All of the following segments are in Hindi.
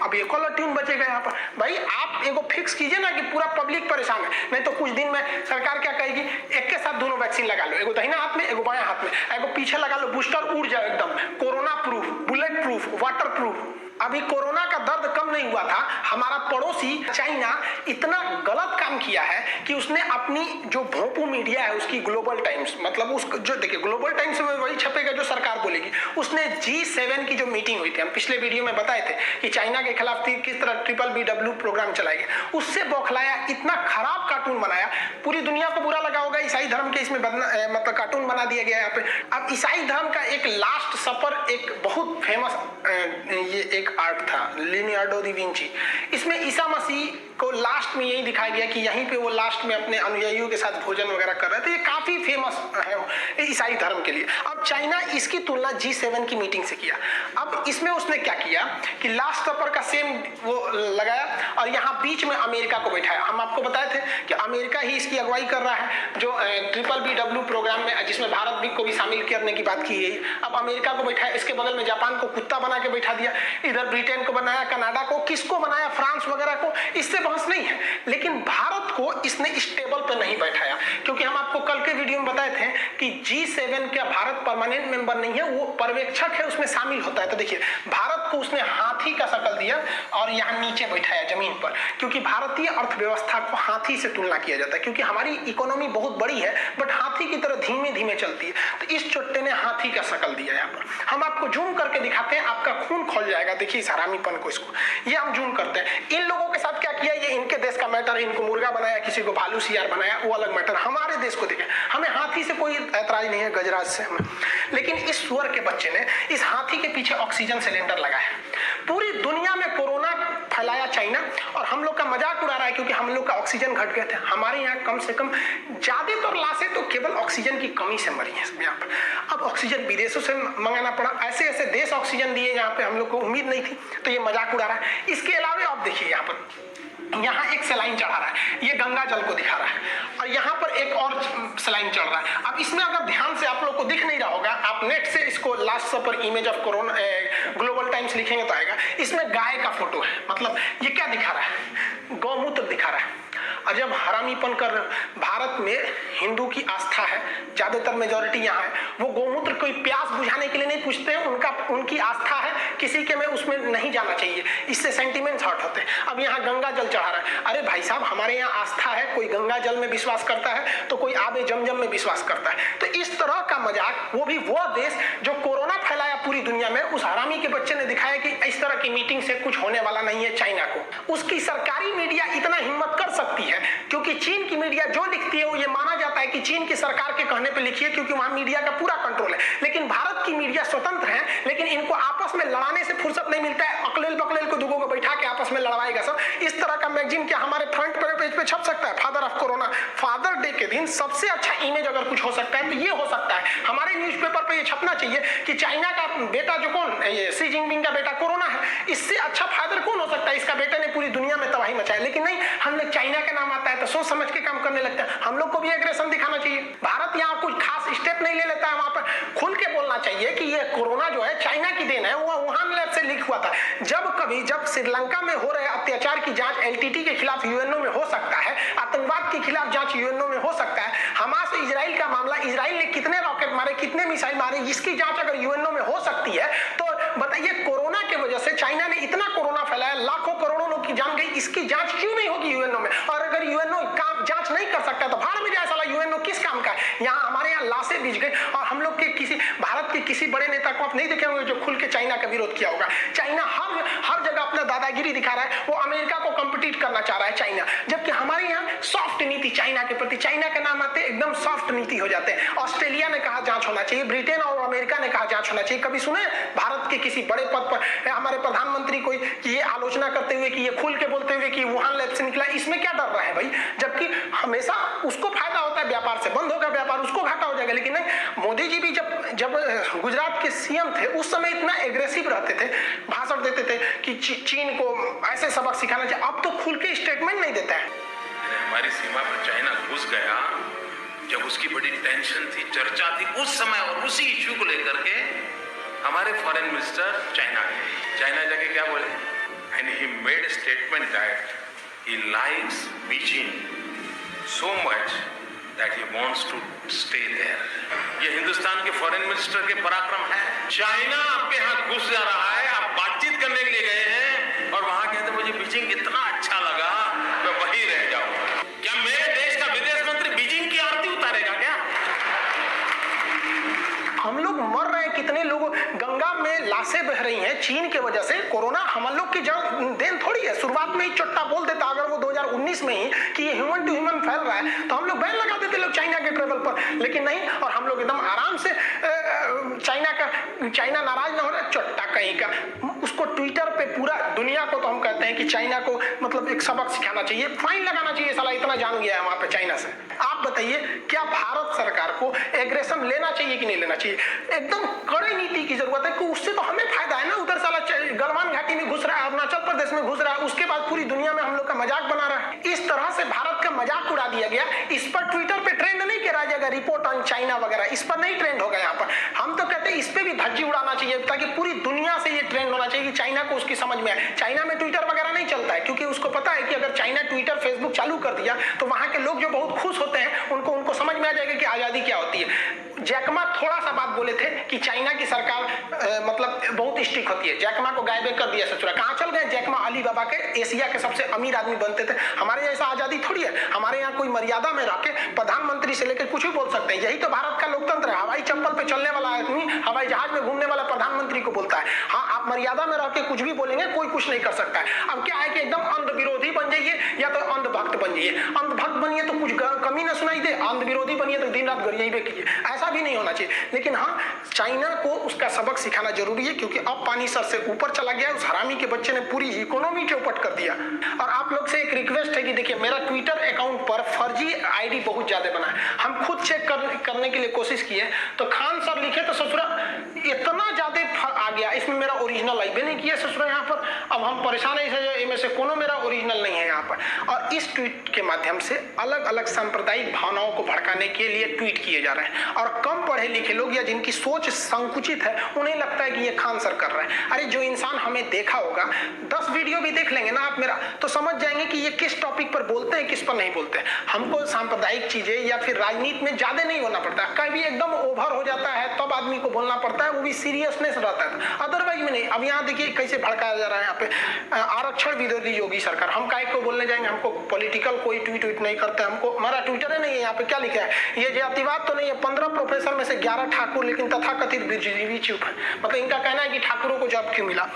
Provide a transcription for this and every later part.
अब ये कॉलर ट्यून बचेगा यहाँ पर। भाई आप एगो फिक्स कीजिए ना कि पूरा पब्लिक परेशान है, नहीं तो कुछ दिन में सरकार क्या कहेगी, एक के साथ दोनों वैक्सीन लगा लो, एगो दाहिना हाथ में एगो बायां हाथ में, एगो पीछे लगा लो, बूस्टर उड़ जाओ एकदम, corona proof, bullet proof, water proof. अभी कोरोना का दर्द कम नहीं हुआ था, हमारा पड़ोसी चाइना इतना गलत काम किया है कि उसने अपनी जो भोंपू मीडिया है उसकी ग्लोबल टाइम्स, मतलब उस जो देखिए ग्लोबल टाइम्स में वही छपेगा जो सरकार बोलेगी, उसने G7 की जो मीटिंग हुई थी, हम पिछले वीडियो में बताए थे कि चाइना के खिलाफ किस तरह BBW प्रोग्राम चलाया गया, उससे बौखलाया, इतना खराब कार्टून बनाया, पूरी दुनिया को बुरा लगा होगा, ईसाई धर्म के इसमें मतलब कार्टून बना दिया गया यहाँ पे। अब ईसाई धर्म का एक लास्ट सफर एक बहुत फेमस ये एक आर्ट था, लियोनार्डो दा विंची, इसमें ईसा मसीह को लास्ट में यही दिखाया गया कि यहीं पे वो लास्ट में अपने अनुयायियों के साथ भोजन वगैरह कर रहे थे। ये काफी फेमस है ईसाई धर्म के लिए। अब चाइना इसकी तुलना G7 की मीटिंग से किया। अब इसमें उसने क्या किया कि लास्ट सफर का सेम वो लगाया और यहाँ बीच में अमेरिका को बैठाया। हम आपको बताए थे कि अमेरिका ही इसकी अगुवाई कर रहा है जो BBW प्रोग्राम में, जिसमें भारत भी को भी शामिल करने की बात की गई। अब अमेरिका को बैठाया, इसके बगल में जापान को कुत्ता बना के बैठा दिया, इधर ब्रिटेन को बनाया, कनाडा को, किसको बनाया, फ्रांस वगैरह को, इससे बहस नहीं है। लेकिन भारत को इसने स्टेबल पे नहीं बैठाया, क्योंकि हम आपको कल के वीडियो में बताए थे कि G7 का भारत परमानेंट मेंबर नहीं है, वो पर्यवेक्षक है, उसमें शामिल होता है। तो देखिए भारत को उसने हाथी का शक्ल दिया और यहाँ नीचे बैठाया जमीन पर, क्योंकि भारतीय अर्थव्यवस्था को हाथी से तुलना किया जाता है, क्योंकि हमारी इकोनॉमी बहुत बड़ी है बट हाथी की तरह धीमे धीमे चलती है। तो इस चुट्टे ने हाथी का शक्ल दिया। यहाँ पर हम आपको जूम करके दिखाते हैं, आपका खून खोल जाएगा। देखिए इस हरामीपन को, इसको ये हम जूम करते हैं। इन लोगों के साथ क्या किया, ये इनके देश का मैटर है, इनको मुर्गा बनाया, किसी को भालू सियार बनाया, वो अलग मैटर। हमारे देश को देखें, हमें हाथी से कोई ऐतराज नहीं है, गजराज से हमें, लेकिन इस सुअर के बच्चे ने इस हाथी के पीछे ऑक्सीजन सिलेंडर लगाया। पूरी दुनिया में कोरोना फैलाया चाइना और हम लोग का मजाक उड़ा रहा है क्योंकि हम लोग का ऑक्सीजन घट गए थे। हमारे यहाँ कम से कम ज्यादातर लाशें तो केवल ऑक्सीजन की कमी से मरी है यहाँ पर। अब ऑक्सीजन विदेशों से मंगाना पड़ा, ऐसे ऐसे देश ऑक्सीजन दिए जहाँ पे हम लोग को उम्मीद नहीं थी, तो ये मजाक उड़ा रहा है। इसके अलावा आप देखिए यहाँ पर, यहाँ एक सलाइन चढ़ा रहा है, ये गंगा जल को दिखा रहा है, और यहाँ पर एक और सलाइन चढ़ रहा है। अब इसमें अगर ध्यान से आप लोग को दिख नहीं रहा होगा, आप नेट से इसको last suffer image of corona global times लिखेंगे तो आएगा। इसमें गाय का फोटो है, मतलब ये क्या दिखा रहा है, गौमूत्र दिखा रहा है। और जब हरामीपन कर, भारत में हिंदू की आस्था है, ज्यादातर मेजोरिटी यहाँ है, वो गौमूत्र कोई प्यास बुझाने के लिए नहीं पूछते हैं, उनकी आस्था है, किसी के में उसमें नहीं जाना चाहिए, इससे सेंटिमेंट्स हर्ट होते हैं। अब यहाँ गंगा जल चढ़ा रहा है, अरे भाई साहब हमारे यहाँ आस्था है, कोई गंगा जल में विश्वास करता है तो कोई आबे जमजम में विश्वास करता है। तो इस तरह का मजाक, वो भी वो देश जो कोरोना फैलाया पूरी दुनिया में, उस हरामी के बच्चे ने दिखाया कि इस तरह की मीटिंग से कुछ होने वाला नहीं है चाइना को। उसकी सरकारी मीडिया इतना हिम्मत कर सकती है, क्योंकि चीन की मीडिया जो लिखती है वो ये माना जाता है कि चीन की सरकार के कहने पे लिखी है, क्योंकि वहां मीडिया का पूरा कंट्रोल है। लेकिन भारत की मीडिया स्वतंत्र है, लेकिन इनको आपस में लड़ाने से फुर्सत नहीं मिलता है। अकलेल बकलेल को दुगो को बैठा के आपस में लड़वाएगा सब। इस तरह का मैगजीन क्या हमारे फ्रंट पेज पे छप सकता है? Father of corona, father day के दिन सबसे अच्छा इमेज अगर कुछ हो सकता है तो ये हो सकता है। हमारे न्यूज़पेपर पे ये छपना चाहिए कि चाइना का बेटा जो कौन, ये शी जिनपिंग का बेटा कोरोना है, इससे अच्छा फादर कौन हो सकता है? इसका बेटे ने पूरी दुनिया में तबाही मचाई। लेकिन नहीं, हम लोग चाइना का नाम आता है तो सोच समझ के काम करने लगते हैं। हम लोग को भी एग्रेशन दिखाना चाहिए। भारत यहाँ कुछ खास स्टेप नहीं ले लेता है, वहां पर खुल के बोलना चाहिए कि ये कोरोना जो है चाइना की देन है, वो वुहान लैब से लीक हुआ था। जब श्रीलंका में हो रहे अत्याचार की जांच LTT के खिलाफ यूएनओ में हो सकता है, आतंकवाद के खिलाफ जांच यूएनओ में हो सकता है, हमास इजराइल का मामला, इजराइल ने कितने रॉकेट मारे, कितने मिसाइल मारे, इसकी जांच अगर यूएनओ में हो सकती है, तो बताइए कोरोना की वजह से चाइना ने इतना कोरोना फैलाया, लाखों करोड़ों लोग की जान गई, इसकी जांच क्यों नहीं होगी यूएनओ में? और अगर यूएनओ जांच नहीं कर सकता तो भाड़ में जाए साला, यूएनओ किस काम का है? यहाँ हमारे यहाँ लाशें बिछ गई और हम लोग के भारत के किसी बड़े नेता को आप नहीं देखे होंगे जो खुल के चाइना का विरोध किया होगा। चाइना हर जगह अपना दादागिरी दिखा रहा है, वो अमेरिका को कंपीट करना चाह रहा है चाइना, जबकि हमारे यहाँ सॉफ्ट नीति चाइना के प्रति, चाइना के नाम आते एकदम सॉफ्ट नीति हो जाते हैं। ऑस्ट्रेलिया ने कहा जांच होना चाहिए, ब्रिटेन और अमेरिका ने कहा जांच होना चाहिए। कभी सुने भारत के किसी बड़े पद पर हमारे प्रधानमंत्री कोई ये आलोचना करते हुए कि ये खुल के बोलते हुए कि वुहान लैब से निकला? इसमें क्या डर रहा है भाई? जबकि हमेशा उसको फायदा होता है, व्यापार से बंद होगा व्यापार, उसको घाटा हो जाएगा। लेकिन नहीं, मोदी जी भी जब गुजरात के सीएम थे उस समय इतना एग्रेसिव रहते थे, भाषण देते थे कि चीन को ऐसे सबक सिखाना चाहिए। अब तो खुल के स्टेटमेंट नहीं देता है। हमारी सीमा पर चाइना घुस गया, जब उसकी बड़ी टेंशन थी, चर्चा थी, उस समय और उसी इश्यू को लेकर के हमारे फॉरेन मिनिस्टर चाइना गए। चाइना जाके क्या बोले? And he made a statement that he likes Beijing so much that he wants to stay there. ये हिंदुस्तान के फॉरेन मिनिस्टर के पराक्रम है। चाइना आपके यहाँ घुस जा रहा है, आप बातचीत करने के लिए गए हैं और वहां कहते मुझे बीजिंग इतना अच्छा लगा मैं वहीं रह जाऊं। क्या मेरे देश का विदेश मंत्री बीजिंग की आरती उतारेगा क्या? हम लोग मर रहे हैं, कितने लोग गंगा में लाशें बह रही हैं चीन के वजह से। कोरोना हम लोग की देन थोड़ी है। शुरुआत में ही चट्टा बोल देता अगर वो 2019 में ही कि ये ह्यूमन टू ह्यूमन फैल रहा है तो हम लोग बैन लगा देते लोग चाइना के ट्रेवल पर, लेकिन नहीं। और हम लोग एकदम आराम से चाइना नाराज ना हो रहा है, चट्टा कहीं का। उसको ट्विटर पे पूरा दुनिया को तो हम कहते हैं कि चाइना को मतलब एक सबक सिखाना चाहिए, फाइन लगाना चाहिए, साला इतना जान गया है वहां पे चाइना से। आप बताइए क्या भारत सरकार को एग्रेशन लेना चाहिए कि नहीं लेना चाहिए? एकदम कड़ी नीति की जरूरत है कि उससे तो हमें फायदा है ना। उधर साला गलवान घाटी में घुस रहा है, अरुणाचल प्रदेश में घुस रहा है, उसके बाद पूरी दुनिया में हम लोग का मजाक बना रहा है। इस तरह से भारत का मजाक उड़ा दिया गया। इस पर ट्विटर पे ट्रेंड नहीं करा जाएगा, रिपोर्ट ऑन चाइना वगैरह, इस पर नहीं ट्रेंड होगा। यहाँ पर हम तो कहते हैं इस पे भी धज्जी उड़ाना चाहिए ताकि पूरी दुनिया से ये ट्रेंड होना चाहिए कि चाइना को उसकी समझ में आए। चाइना में ट्विटर वगैरह नहीं चलता है क्योंकि उसको पता है कि अगर चाइना ट्विटर फेसबुक चालू कर दिया तो वहां के लोग जो बहुत खुश होते हैं उनको समझ में आ जाएगा कि आजादी क्या होती है। जैकमा थोड़ा सा बात बोले थे कि चाइना की सरकार मतलब बहुत स्ट्रिक्ट होती है। जैकमा को गायब कर दिया ससुरा, कहाँ चल गए जैकमा? अली बाबा के एशिया के सबसे अमीर आदमी बनते थे। हमारे जैसा आजादी थोड़ी है। हमारे यहाँ कोई मर्यादा में रह के प्रधानमंत्री से लेकर कुछ भी बोल सकते हैं। यही तो भारत का लोकतंत्र है। हवाई चप्पल पे चलने वाला आदमी हवाई जहाज में घूमने वाला प्रधानमंत्री को बोलता है हाँ आप मर्यादा में रह के कुछ भी बोलेंगे, कोई कुछ नहीं कर सकता है। अब क्या है कि एकदम अंध विरोधी बन जाइए या तो अंधभक्त बन जाइए। अंधभक्त बनिए तो कुछ कमी ना सुनाई दे, अंध विरोधी बनिए तो दिन रात गरियाई कीजिए। ऐसा भी नहीं होना चाहिए। लेकिन हाँ चाइना को उसका सबक सिखाना जरूरी है क्योंकि अब पानी सर से ऊपर चला गया। उस हरामी के बच्चे ने पूरी इकोनॉमी चौपट कर दिया। और आप लोग से एक रिक्वेस्ट है कि देखिए मेरा ट्विटर अकाउंट पर फर्जी आईडी बहुत ज्यादा बना है। हम खुद चेक करने के लिए कोशिश किए तो खान सर लिखे तो ससुरा इतना ज्यादा आ गया, इसमें मेरा ओरिजिनल आई भी नहीं किया ससुरा यहाँ पर। अब हम परेशान है, इनमें से कोनो मेरा ओरिजिनल नहीं है यहाँ पर। और इस ट्वीट के माध्यम से अलग अलग सांप्रदायिक भावनाओं को भड़काने के लिए ट्वीट किए जा रहे हैं। और कम पढ़े लिखे लोग या जिनकी सोच संकुचित है उन्हें लगता है कि ये खान सर कर रहे हैं। अरे जो इंसान हमें देखा होगा 10 वीडियो भी देख लेंगे ना आप मेरा तो समझ जाएंगे कि ये किस टॉपिक पर बोलते हैं किस पर नहीं बोलते हैं। हमको सांप्रदायिक चीजें या फिर राजनीति में ज्यादा नहीं होना पड़ता। कभी एकदम ओवर हो जाता है तब आदमी को बोलना पड़ता है, वो भी सीरियसनेस रहता है, अदरवाइज में नहीं। अब यहाँ देखिए कैसे भड़काया जा रहा है यहाँ पे आरक्षण विरोधी योगी सरकार। हम काय को बोलने जाएंगे? हमको पॉलिटिकल कोई ट्वीट नहीं करते। हमको हमारा ट्विटर है नहीं है। यहाँ पे क्या लिखा है? ये जातिवाद तो नहीं है। 15 प्रोफेसर में से 11 ठाकुर लेकिन तथाकथित बुद्धिजीवी चुप है। मतलब इनका कहना है कि ठाकुरों को जॉब क्यों मिला।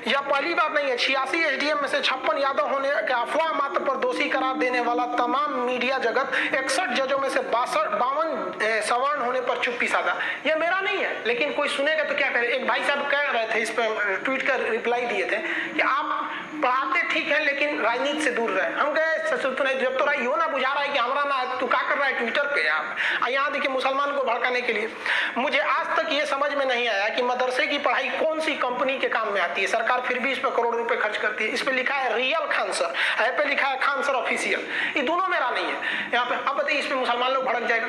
यह पहली बात नहीं है। 86 एसडीएम में से 56 यादव होने के अफवाह मात्र पर दोषी करार देने वाला तमाम मीडिया जगत, 61 जजों में से 52 सवर्ण होने पर चुप्पी साधा। यह मेरा नहीं है लेकिन कोई सुनेगा तो क्या करे। एक भाई साहब कह रहे थे, इस पर ट्वीट कर रिप्लाई दिए थे कि आप पढ़ाते ठीक है लेकिन राजनीति से दूर रहे। हम कहे जब तो यो ना बुझा रहा है कि हमारा ना तू क्या कर रहा है ट्विटर पे आप यहाँ देखिए मुसलमान को भड़काने के लिए। मुझे आज तक ये समझ में नहीं आया कि मदरसे की पढ़ाई कौन सी कंपनी के काम में आती है। सरकार फिर भी इस पर करोड़ रुपए खर्च करती है। इस पे लिखा है रियल खान सर, ऐप पे लिखा है खान सर ऑफिशियल। ये दोनों मेरा नहीं है यहाँ पे। अब बताइए इसमें मुसलमान लोग भड़क जाएगा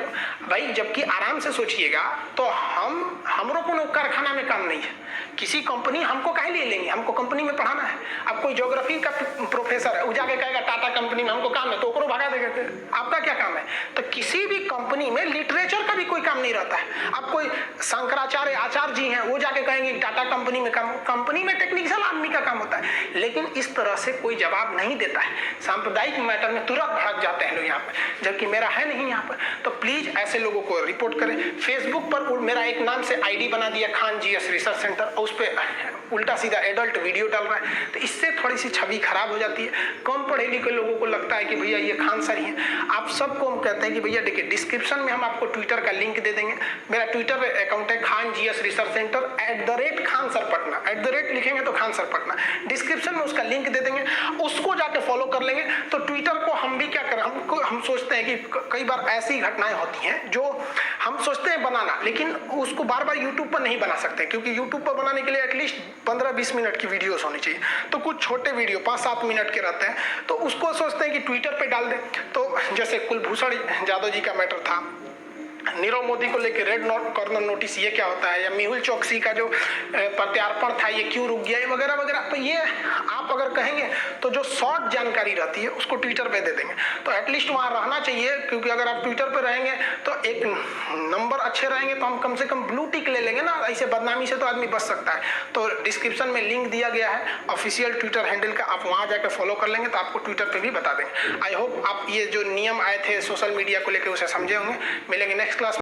भाई। जबकि आराम से सोचिएगा तो हमरो को कारखाना में काम नहीं है। किसी कंपनी हमको काहे लिए लेंगे? हमको कंपनी में पढ़ाना है। अब कोई ज्योग्राफी का प्रोफेसर है वो जाके कहेगा टाटा कंपनी में हमको काम है तो ओकरो भगा देंगे। आपका क्या काम है? तो किसी भी कंपनी में लिटरेचर का भी कोई काम नहीं रहता है। अब कोई शंकराचार्य आचार्य जी हैं वो जाके कहेंगे टाटा कंपनी में काम। कंपनी में टेक्निकल आदमी का काम होता है। लेकिन इस तरह से कोई जवाब नहीं देता है। सांप्रदायिक मैटर में तुरंत भड़क जाते हैं लोग यहाँ पर, जबकि मेरा है नहीं यहाँ पर। तो प्लीज ऐसे लोगों को रिपोर्ट करें। फेसबुक पर मेरा एक नाम से आईडी बना दिया खान जीएस रिसर्च सेंटर, उस पर उल्टा सीधा एडल्ट वीडियो डाल रहा है। तो इससे थोड़ी सी छवि खराब हो जाती है। कम पढ़े लिखे लोगों को लगता है कि भैया ये खान सर ही हैं। आप सबको हम कहते हैं कि भैया देखिए डिस्क्रिप्शन में हम आपको ट्विटर का लिंक दे देंगे। मेरा ट्विटर अकाउंट है Khan GS research centre @Khan sir Patna. @ लिखेंगे तो खान सर पटना। डिस्क्रिप्शन में उसका लिंक दे देंगे, उसको जाके फॉलो कर लेंगे। तो ट्विटर को हम भी क्या करें, हम सोचते हैं कि कई बार ऐसी घटनाएं होती हैं जो हम सोचते हैं बनाना, लेकिन उसको बार बार यूट्यूब पर नहीं बना सकते क्योंकि यूट्यूब पर बनाने के लिए एटलीस्ट 15-20 मिनट की वीडियोस होनी चाहिए। तो कुछ छोटे वीडियो 5-7 मिनट के रहते हैं तो उसको सोचते हैं कि ट्विटर पे डाल दें। तो जैसे कुलभूषण जाधव जी का मैटर था, नीरव मोदी को लेकर रेड कॉर्नर नोटिस ये क्या होता है, या मेहुल चौकसी का जो प्रत्यार्पण था ये क्यों रुक गया, वगैरह वगैरह। तो ये आप अगर कहेंगे तो जो शॉर्ट जानकारी रहती है उसको ट्विटर पे दे देंगे, तो एटलीस्ट वहाँ रहना चाहिए, क्योंकि अगर आप ट्विटर पे रहेंगे तो एक नंबर अच्छे रहेंगे तो हम कम से कम ब्लू टिक ले लेंगे ना, ऐसे बदनामी से तो आदमी बच सकता है। तो डिस्क्रिप्शन में लिंक दिया गया है ऑफिशियल ट्विटर हैंडल का, आप वहाँ जाकर फॉलो कर लेंगे तो आपको ट्विटर पे भी बता देंगे। आई होप आप ये जो नियम आए थे सोशल मीडिया को लेकर उसे समझे होंगे। मिलेंगे नेक्स्ट क्लास।